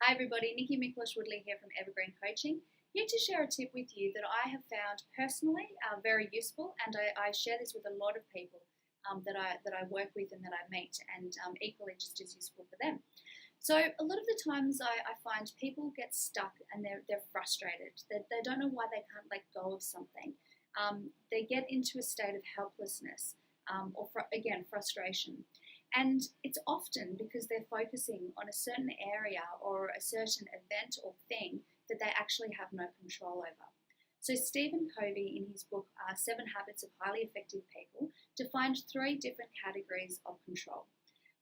Hi everybody, Nikki Miklos Woodley here from Evergreen Coaching, here to share a tip with you that I have found personally very useful, and I share this with a lot of people that I work with and that I meet, and equally just as useful for them. So a lot of the times I find people get stuck and they're frustrated. They don't know why they can't let go of something. They get into a state of helplessness or again, frustration. And it's often because they're focusing on a certain area or a certain event or thing that they actually have no control over. So Stephen Covey, in his book, 7 Habits of Highly Effective People, defined 3 different categories of control.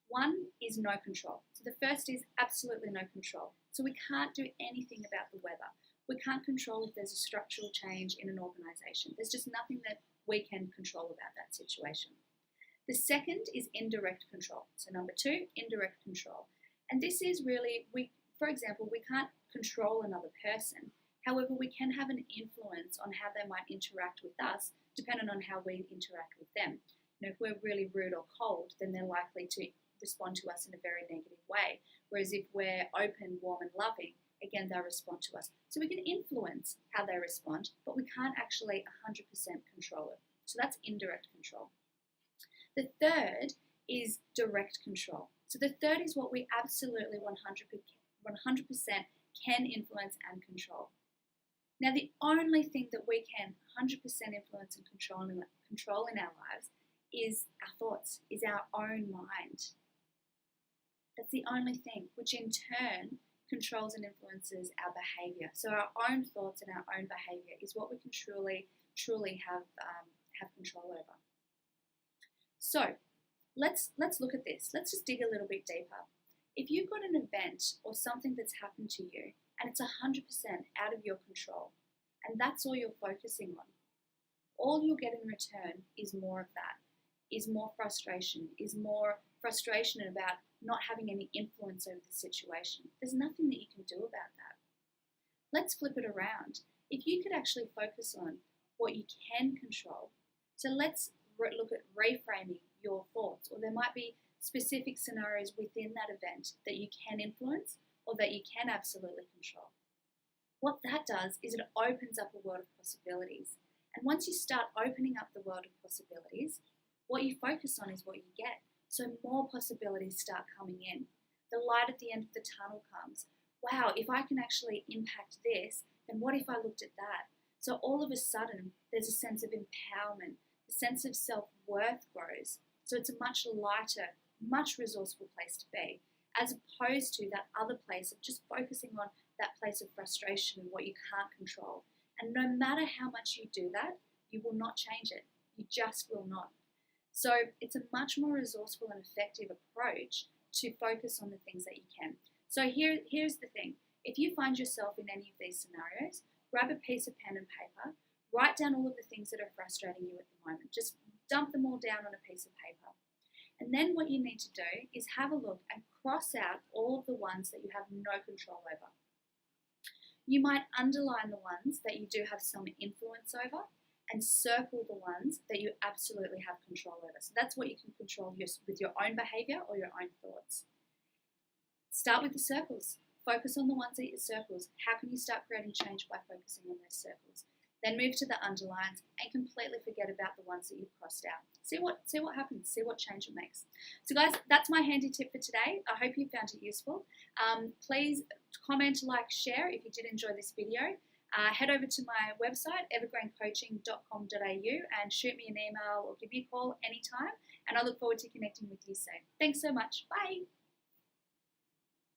One is no control. So the first is absolutely no control. So we can't do anything about the weather. We can't control if there's a structural change in an organisation. There's just nothing that we can control about that situation. The second is indirect control. So number 2, indirect control. And this is really, for example, we can't control another person. However, we can have an influence on how they might interact with us, depending on how we interact with them. If we're really rude or cold, then they're likely to respond to us in a very negative way. Whereas if we're open, warm, and loving, again, they'll respond to us. So we can influence how they respond, but we can't actually 100% control it. So that's indirect control. The third is direct control. So the third is what we absolutely 100% can influence and control. Now, the only thing that we can 100% influence and control in our lives is our thoughts, is our own mind. That's the only thing, which in turn controls and influences our behavior. So our own thoughts and our own behavior is what we can truly have control over. So let's look at this. Let's just dig a little bit deeper. If you've got an event or something that's happened to you and it's 100% out of your control, and that's all you're focusing on, all you'll get in return is more of that, is more frustration about not having any influence over the situation. There's nothing that you can do about that. Let's flip it around. If you could actually focus on what you can control, so let's look at reframing your thoughts, or there might be specific scenarios within that event that you can influence or that you can absolutely control. What that does is it opens up a world of possibilities. And once you start opening up the world of possibilities, what you focus on is what you get. So more possibilities start coming in. The light at the end of the tunnel comes. Wow, if I can actually impact this, then what if I looked at that? So all of a sudden, there's a sense of empowerment. The sense of self-worth grows. So it's a much lighter, much resourceful place to be, as opposed to that other place of just focusing on that place of frustration and what you can't control. And no matter how much you do that, you will not change it. You just will not. So it's a much more resourceful and effective approach to focus on the things that you can. So here's the thing. If you find yourself in any of these scenarios, grab a piece of pen and paper, write down all of the things that are frustrating you at the moment. Just dump them all down on a piece of paper. And then what you need to do is have a look and cross out all of the ones that you have no control over. You might underline the ones that you do have some influence over and circle the ones that you absolutely have control over. So that's what you can control with your own behavior or your own thoughts. Start with the circles. Focus on the ones that are circles. How can you start creating change by focusing on those circles? Then move to the underlines and completely forget about the ones that you've crossed out. See what happens, see what change it makes. So guys, that's my handy tip for today. I hope you found it useful. Please comment, like, share if you did enjoy this video. Head over to my website, evergreencoaching.com.au, and shoot me an email or give me a call anytime. And I look forward to connecting with you soon. Thanks so much. Bye.